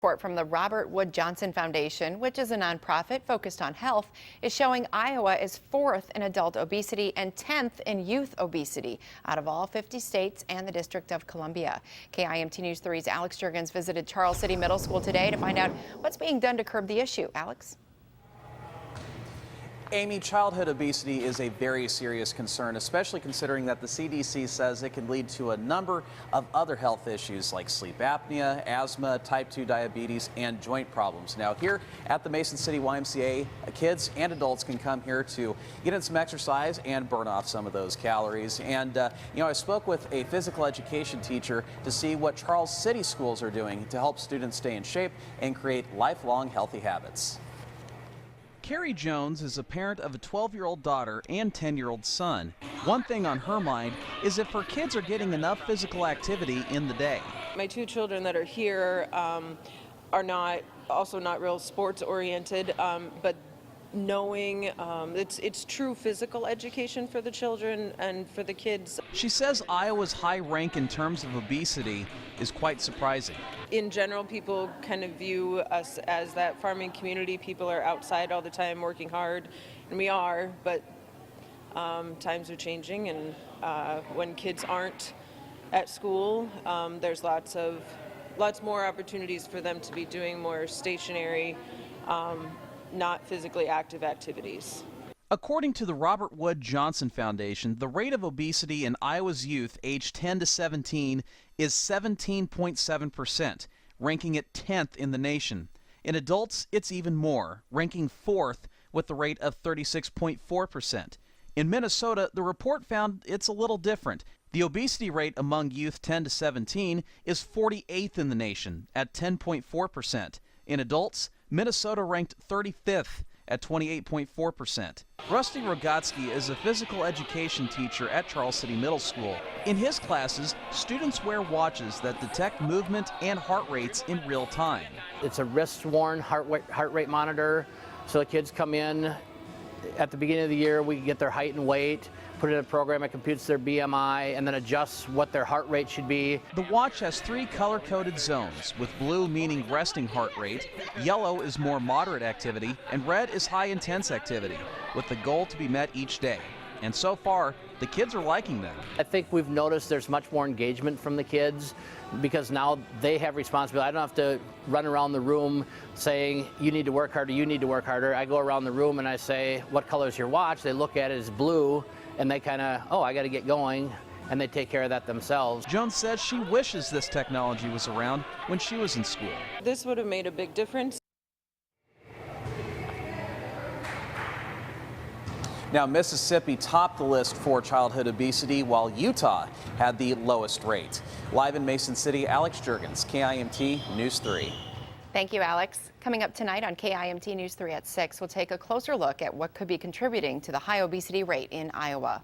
Report from the Robert Wood Johnson Foundation, which is a nonprofit focused on health, is showing Iowa is 4th in adult obesity and 10th in youth obesity out of all 50 states and the District of Columbia. KIMT News 3's Alex Juergens visited Charles City Middle School today to find out what's being done to curb the issue. Alex? Amy, childhood obesity is a very serious concern, especially considering that the CDC says it can lead to a number of other health issues like sleep apnea, asthma, type 2 diabetes, and joint problems. Now, here at the Mason City YMCA, kids and adults can come here to get in some exercise and burn off some of those calories. And, I spoke with a physical education teacher to see what Charles City schools are doing to help students stay in shape and create lifelong healthy habits. Carrie Jones is a parent of a 12-year-old daughter and 10-year-old son. One thing on her mind is if her kids are getting enough physical activity in the day. My two children that are here are not real sports oriented, but knowing it's true physical education for the children and for the kids. She says Iowa's high rank in terms of obesity is quite surprising. In general, people kind of view us as that farming community. People are outside all the time working hard, and we are, but times are changing, and when kids aren't at school, there's lots more opportunities for them to be doing more stationary, not physically active activities. According to the Robert Wood Johnson Foundation, the rate of obesity in Iowa's youth aged 10 to 17 is 17.7%, ranking it 10th in the nation. In adults, it's even more, ranking 4th with the rate of 36.4%. In Minnesota, the report found it's a little different. The obesity rate among youth 10 to 17 is 48th in the nation at 10.4%. In adults, Minnesota ranked 35th at 28.4%. Rusty Rogotsky is a physical education teacher at Charles City Middle School. In his classes, students wear watches that detect movement and heart rates in real time. It's a wrist-worn heart rate monitor, so the kids come in at the beginning of the year, we get their height and weight, put it in a program that computes their BMI, and then adjusts what their heart rate should be. The watch has 3 color-coded zones, with blue meaning resting heart rate, yellow is more moderate activity, and red is high-intense activity, with the goal to be met each day. And so far, the kids are liking them. I think we've noticed there's much more engagement from the kids because now they have responsibility. I don't have to run around the room saying, you need to work harder, you need to work harder. I go around the room and I say, what color is your watch? They look at it as blue, and they kind of, oh, I got to get going, and they take care of that themselves. Jones says she wishes this technology was around when she was in school. This would have made a big difference. Now, Mississippi topped the list for childhood obesity, while Utah had the lowest rate. Live in Mason City, Alex Juergens, KIMT News 3. Thank you, Alex. Coming up tonight on KIMT News 3 at 6, we'll take a closer look at what could be contributing to the high obesity rate in Iowa.